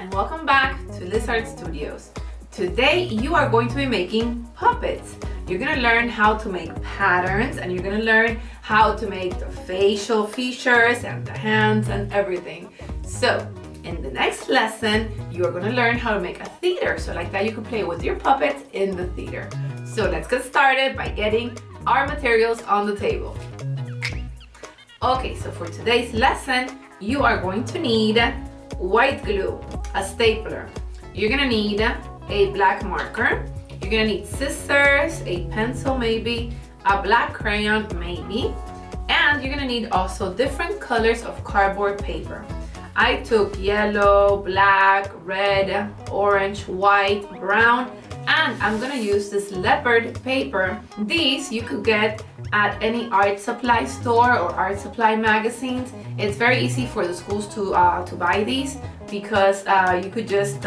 and welcome back to Lizard Studios. Today you are going to be making puppets. You're going to learn how to make patterns, and you're going to learn how to make the facial features and the hands and everything. So in the next lesson you are going to learn how to make a theater, so like that you can play with your puppets in the theater. So let's get started by getting our materials on the table. Okay, so for today's lesson you are going to need white glue, a stapler. You're gonna need a black marker. You're gonna need scissors, a pencil maybe, a black crayon maybe, and you're gonna need also different colors of cardboard paper. I took yellow, black, red, orange, white, brown, and I'm gonna use this leopard paper. These you could get at any art supply store or art supply magazines. It's very easy for the schools to buy these because you could just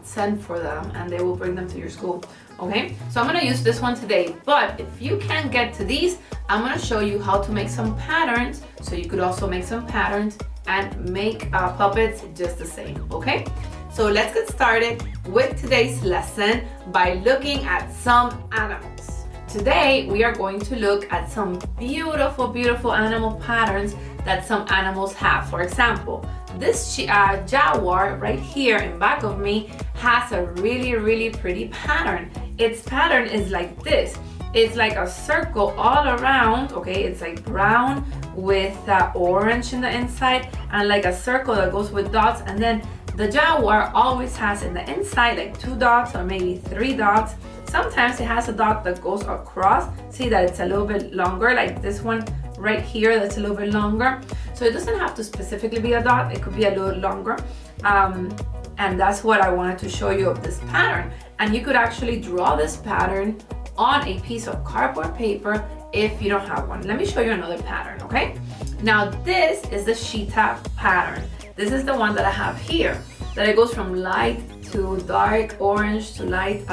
send for them and they will bring them to your school. Okay, so I'm gonna use this one today, but if you can't get to these, I'm gonna show you how to make some patterns, so you could also make some patterns and make puppets just the same. Okay, so let's get started with today's lesson by looking at some animals. Today we are going to look at some beautiful animal patterns that some animals have. For example, this jaguar right here in back of me has a really pretty pattern. Its pattern is like this. It's like a circle all around, okay? It's like brown with orange in the inside, and like a circle that goes with dots, and then the jaguar always has in the inside like 2 dots or maybe 3 dots. Sometimes it has a dot that goes across. See that it's a little bit longer, like this one right here that's a little bit longer. So it doesn't have to specifically be a dot, it could be a little longer. And that's what I wanted to show you of this pattern. And you could actually draw this pattern on a piece of cardboard paper if you don't have one. Let me show you another pattern, okay? Now this is the cheetah pattern. This is the one that I have here, that it goes from light to dark orange to light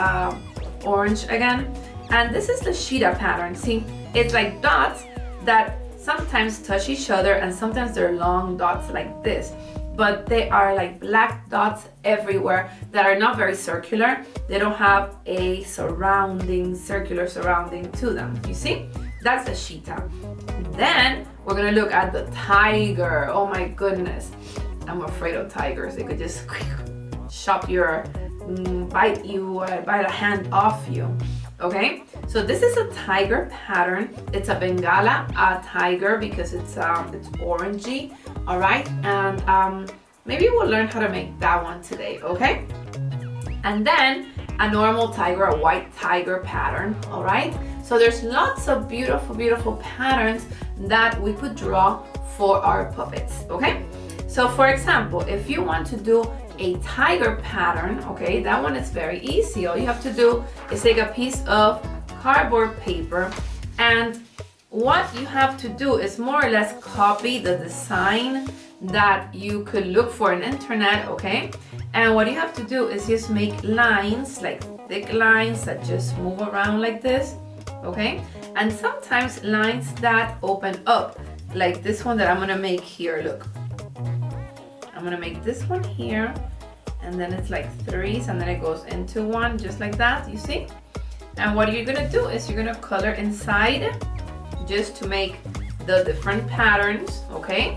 orange again. And this is the cheetah pattern. See, it's like dots that sometimes touch each other, and sometimes they're long dots like this, but they are like black dots everywhere that are not very circular. They don't have a circular surrounding to them. You see, that's the cheetah. Then we're gonna look at the tiger. Oh my goodness, I'm afraid of tigers. They could just chop your bite a hand off you. Okay, so this is a tiger pattern. It's a Bengala tiger because it's orangey. All right, and maybe we'll learn how to make that one today. Okay, and then a normal tiger, a white tiger pattern. All right, so there's lots of beautiful patterns that we could draw for our puppets. Okay, so for example, if you want to do a tiger pattern, okay, that one is very easy. All you have to do is take a piece of cardboard paper, and what you have to do is more or less copy the design that you could look for on internet, okay? And what you have to do is just make lines, like thick lines that just move around like this, okay? And sometimes lines that open up, like this one that I'm gonna make here. Look, I'm gonna make this one here, and then it's like 3s, and then it goes into 1, just like that, you see? And what you're gonna do is you're gonna color inside just to make the different patterns, okay?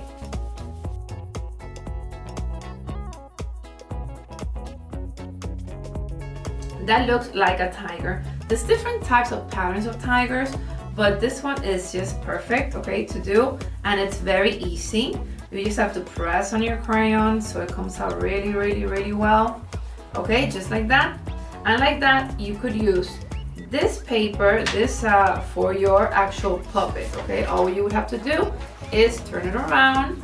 That looks like a tiger. There's different types of patterns of tigers, but this one is just perfect, okay, to do, and it's very easy. You just have to press on your crayon so it comes out really well, okay, just like that. And like that you could use this paper, for your actual puppet, okay? All you would have to do is turn it around,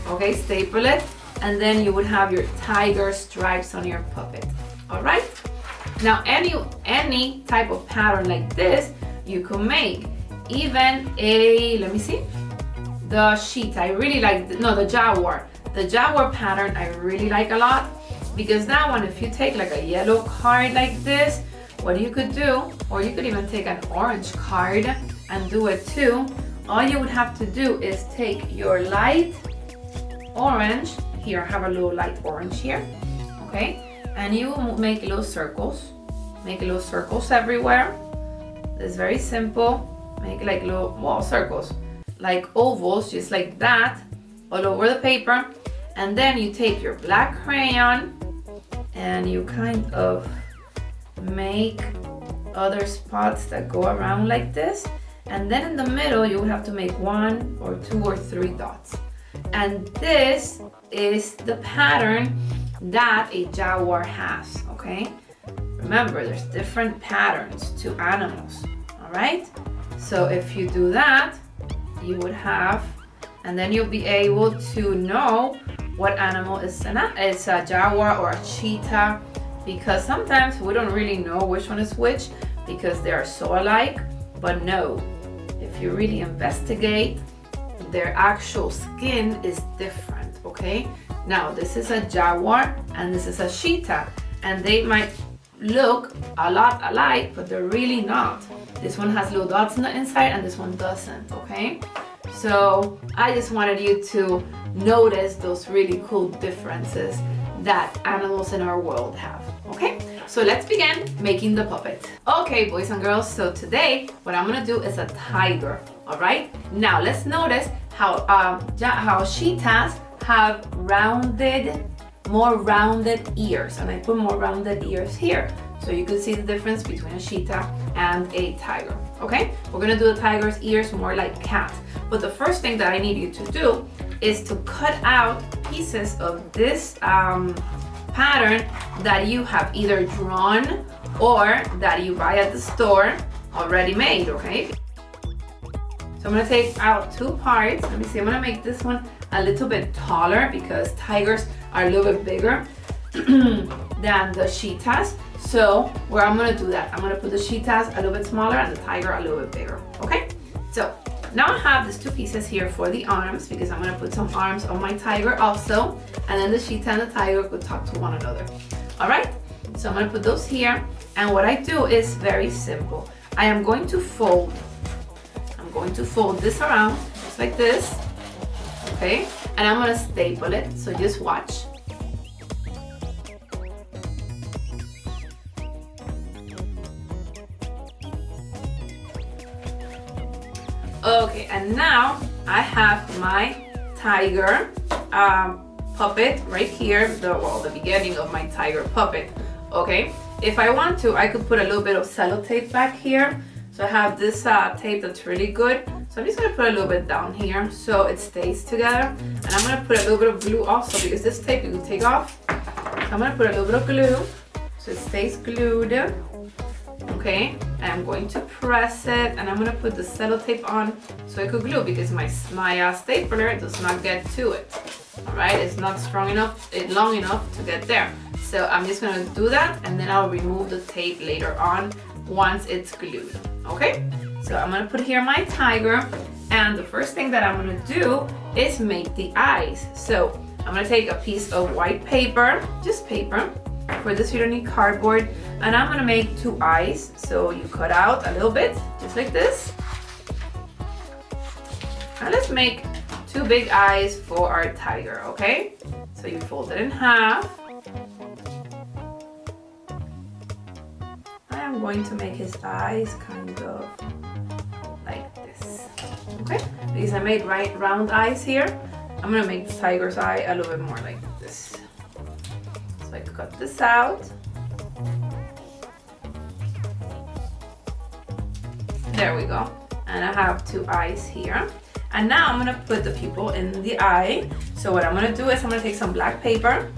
okay, staple it, and then you would have your tiger stripes on your puppet. All right, now any type of pattern like this you can make. Even let me see, the cheetah, I really like, the jaguar. The jaguar pattern I really like a lot, because that one, if you take like a yellow card like this, what you could do, or you could even take an orange card and do it too. All you would have to do is take your light orange, here I have a little light orange here, okay? And you make little circles. Make little circles everywhere. It's very simple. Make like little wall circles, like ovals, just like that, all over the paper. And then you take your black crayon and you kind of make other spots that go around like this. And then in the middle, you have to make 1 or 2 or 3 dots. And this is the pattern that a jaguar has, okay? Remember, there's different patterns to animals, all right? So if you do that, you would have, and then you'll be able to know what animal is a jaguar or a cheetah, because sometimes we don't really know which one is which because they are so alike. But no, if you really investigate, their actual skin is different, okay? Now, this is a jaguar and this is a cheetah, and they might look a lot alike, but they're really not. This one has little dots on the inside and this one doesn't, okay? So I just wanted you to notice those really cool differences that animals in our world have, okay? So let's begin making the puppet. Okay, boys and girls, so today what I'm gonna do is a tiger, all right? Now let's notice how cheetahs have more rounded ears, and I put more rounded ears here so you can see the difference between a cheetah and a tiger, okay? We're gonna do the tiger's ears more like cats, but the first thing that I need you to do is to cut out pieces of this pattern that you have either drawn or that you buy at the store already made, okay? So I'm gonna take out 2 parts. Let me see, I'm gonna make this one a little bit taller because tigers are a little bit bigger than the cheetahs. So where I'm gonna do that, I'm gonna put the cheetahs a little bit smaller and the tiger a little bit bigger, okay? So now I have these 2 pieces here for the arms because I'm gonna put some arms on my tiger also, and then the cheetah and the tiger could talk to one another, all right? So I'm gonna put those here, and what I do is very simple. I am going to fold. I'm going to fold this around just like this, okay? And I'm gonna staple it, so just watch. Okay, and now I have my tiger puppet right here, the beginning of my tiger puppet, okay? If I want to, I could put a little bit of sellotape back here. So I have this tape that's really good. So I'm just gonna put a little bit down here so it stays together. And I'm gonna put a little bit of glue also because this tape you can take off. So I'm gonna put a little bit of glue so it stays glued. Okay, and I'm going to press it, and I'm gonna put the sellotape on so it could glue because my stapler does not get to it. All right, it's not strong enough, long enough to get there. So I'm just gonna do that, and then I'll remove the tape later on once it's glued. Okay, so I'm gonna put here my tiger, and the first thing that I'm gonna do is make the eyes. So I'm gonna take a piece of white paper, just paper. For this you don't need cardboard, and I'm gonna make 2 eyes. So you cut out a little bit, just like this. And let's make 2 big eyes for our tiger, okay? So you fold it in half. I am going to make his eyes kind of like this, okay? Because I made round eyes here, I'm gonna make the tiger's eye a little bit more like this. So I cut this out. There we go. And I have 2 eyes here. And now I'm gonna put the pupil in the eye. So what I'm gonna do is I'm gonna take some black paper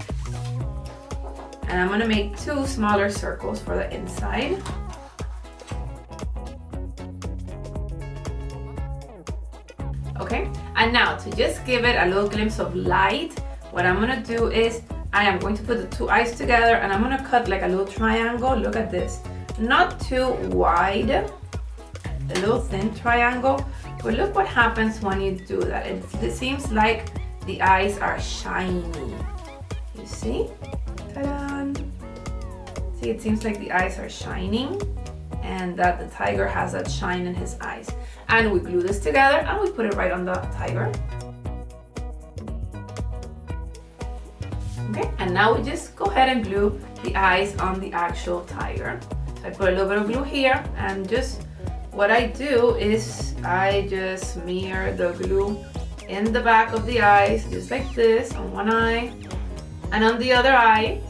and I'm gonna make 2 smaller circles for the inside. Okay, and now to just give it a little glimpse of light, what I'm gonna do is I am going to put the 2 eyes together and I'm gonna cut like a little triangle. Look at this. Not too wide, a little thin triangle, but look what happens when you do that. It seems like the eyes are shiny. You see? Ta-da! See, it seems like the eyes are shining and that the tiger has that shine in his eyes. And we glue this together and we put it right on the tiger. Okay, and now we just go ahead and glue the eyes on the actual tiger. So I put a little bit of glue here, and just what I do is I just smear the glue in the back of the eyes, just like this, on one eye and on the other eye,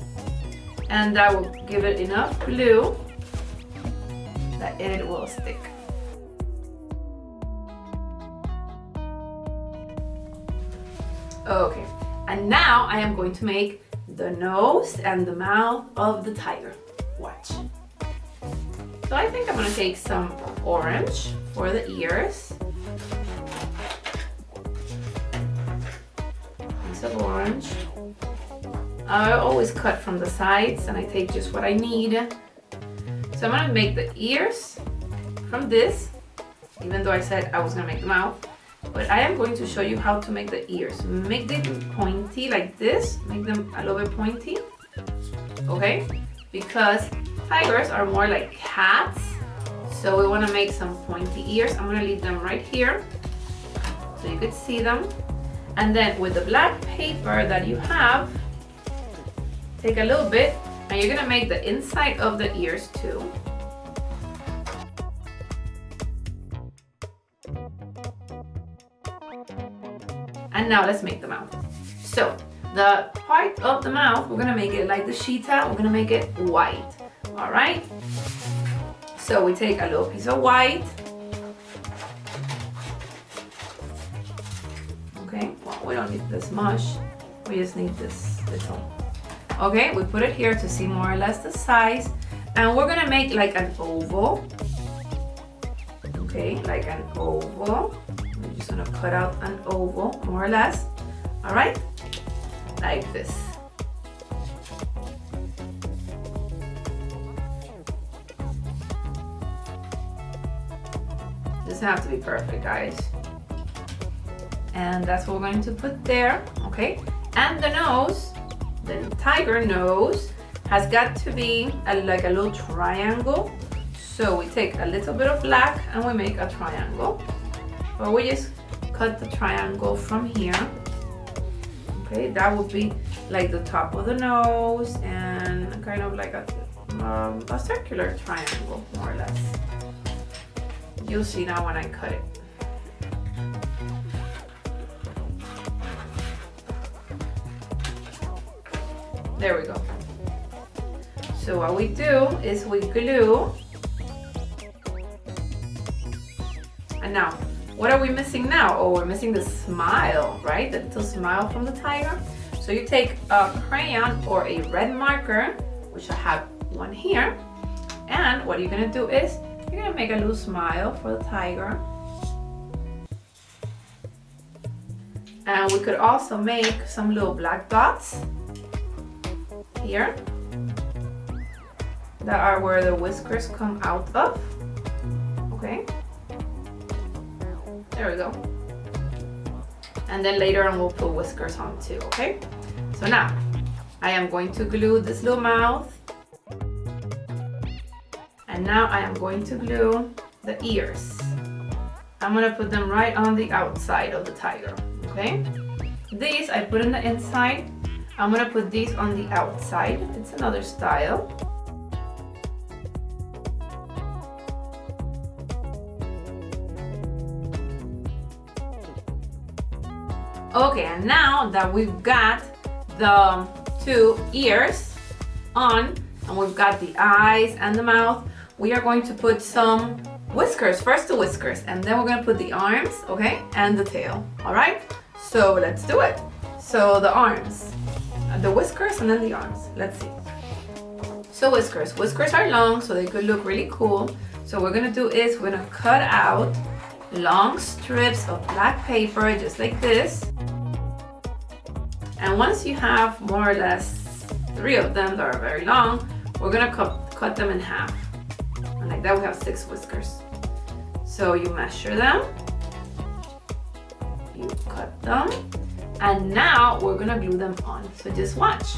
and that will give it enough glue that it will stick. Okay, and now I am going to make the nose and the mouth of the tiger. Watch. So I think I'm gonna take some orange for the ears. Piece of orange. I always cut from the sides and I take just what I need. So I'm gonna make the ears from this, even though I said I was gonna make the mouth. But I am going to show you how to make the ears. Make them pointy like this. Make them a little bit pointy. Okay? Because tigers are more like cats. So we want to make some pointy ears. I'm going to leave them right here so you could see them. And then with the black paper that you have, take a little bit and you're going to make the inside of the ears too. And now let's make the mouth. So the part of the mouth, we're gonna make it like the cheetah. We're gonna make it white. All right. So we take a little piece of white. Okay. Well, we don't need this much. We just need this little. Okay. We put it here to see more or less the size, and we're gonna make like an oval. Okay, like an oval. I'm just gonna cut out an oval, more or less. All right, like this. Doesn't have to be perfect, guys. And that's what we're going to put there, okay? And the nose, the tiger nose, has got to be like a little triangle. So we take a little bit of black and we make a triangle. Or we just cut the triangle from here. Okay, that would be like the top of the nose and kind of like a circular triangle, more or less. You'll see now when I cut it. There we go. So what we do is we glue. And now, what are we missing now? Oh, we're missing the smile, right? The little smile from the tiger. So you take a crayon or a red marker, which I have one here. And what you're gonna do is, you're gonna make a little smile for the tiger. And we could also make some little black dots here. That are where the whiskers come out of. Okay. There we go. And then later on we'll put whiskers on too, okay? So now, I am going to glue this little mouth. And now I am going to glue the ears. I'm gonna put them right on the outside of the tiger, okay? These I put in the inside. I'm gonna put these on the outside. It's another style. Okay, and now that we've got the two ears on, and we've got the eyes and the mouth, we are going to put some whiskers. First the whiskers, and then we're gonna put the arms, okay, and the tail, all right? So let's do it. So the arms, the whiskers, and then the arms. Let's see. So whiskers. Whiskers are long, so they could look really cool. So what we're gonna do is we're gonna cut out long strips of black paper, just like this. And once you have more or less 3 of them that are very long, we're gonna cut them in half. And like that we have 6 whiskers. So you measure them, you cut them, and now we're gonna glue them on. So just watch.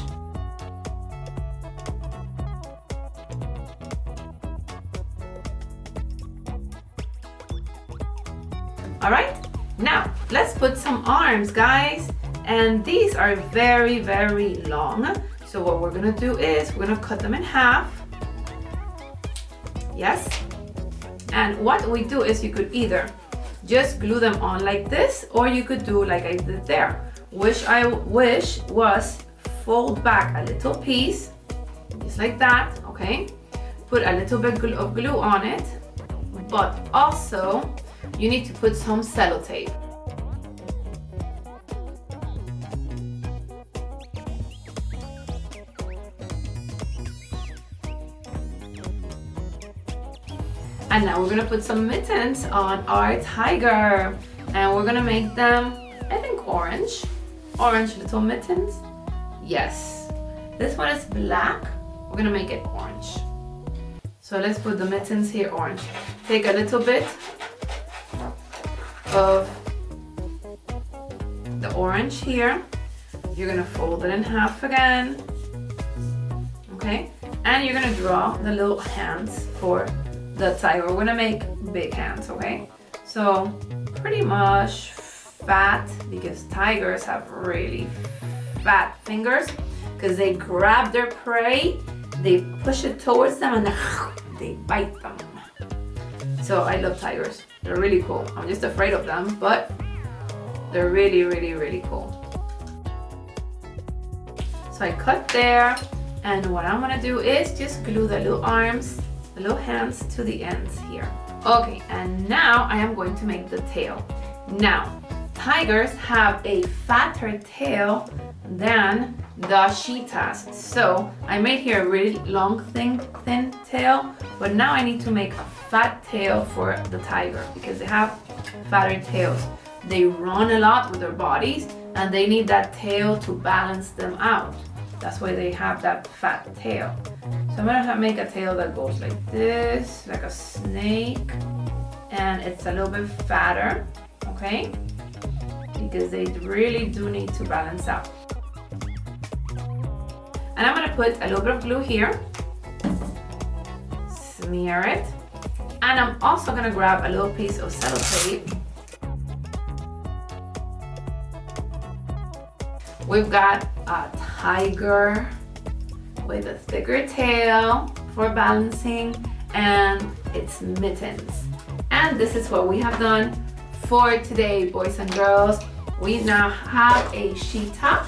All right, now let's put some arms, guys. And these are very, very long. So what we're gonna do is we're gonna cut them in half. Yes. And what we do is you could either just glue them on like this, or you could do like I did there, which I wish was fold back a little piece, just like that, okay? Put a little bit of glue on it, but also you need to put some sellotape. And now we're gonna put some mittens on our tiger, and we're gonna make them, I think, orange little mittens. Yes, this one is black, we're gonna make it orange. So let's put the mittens here orange. Take a little bit of the orange here, you're gonna fold it in half again, okay? And you're gonna draw the little hands for the tiger. We're gonna make big hands, okay? So pretty much fat, because tigers have really fat fingers, because they grab their prey, they push it towards them, and then they bite them. So I love tigers. They're really cool. I'm just afraid of them, but they're really, really, really cool. So I cut there, and what I'm gonna do is just glue the little arms, the little hands to the ends here. Okay, and now I am going to make the tail. Now, tigers have a fatter tail than the cheetahs. So I made here a really long, thin tail, but now I need to make a fat tail for the tiger because they have fatter tails. They run a lot with their bodies, and they need that tail to balance them out. That's why they have that fat tail. So I'm gonna make a tail that goes like this, like a snake, and it's a little bit fatter, okay? Because they really do need to balance out. And I'm gonna put a little bit of glue here, smear it, and I'm also gonna grab a little piece of sellotape. We've got a tiger with a thicker tail for balancing, and its mittens. And this is what we have done for today, boys and girls. We now have a cheetah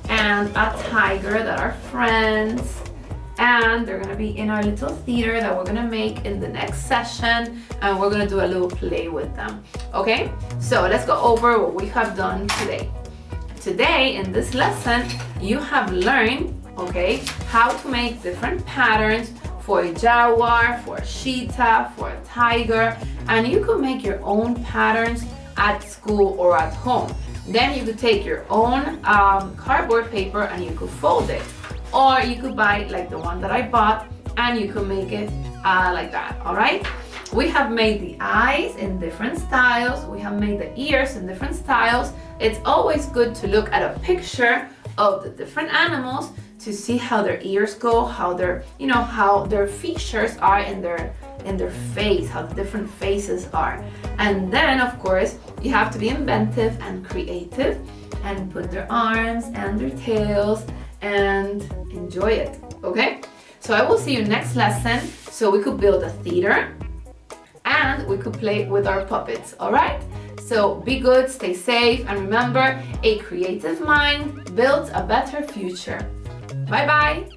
and a tiger that are friends, and they're gonna be in our little theater that we're gonna make in the next session, and we're gonna do a little play with them. Okay, so let's go over what we have done today. Today in this lesson you have learned, okay, how to make different patterns for a jaguar, for a cheetah, for a tiger, and you could make your own patterns at school or at home. Then you could take your own cardboard paper and you could fold it, or you could buy like the one that I bought and you could make it like that. All right, we have made the eyes in different styles, we have made the ears in different styles. It's always good to look at a picture of the different animals to see how their ears go, how their, how their features are in their face, how the different faces are. And then of course you have to be inventive and creative and put their arms and their tails and enjoy it. Okay, so I will see you next lesson so we could build a theater and we could play with our puppets. All right, so be good, stay safe, and remember, a creative mind builds a better future. Bye bye.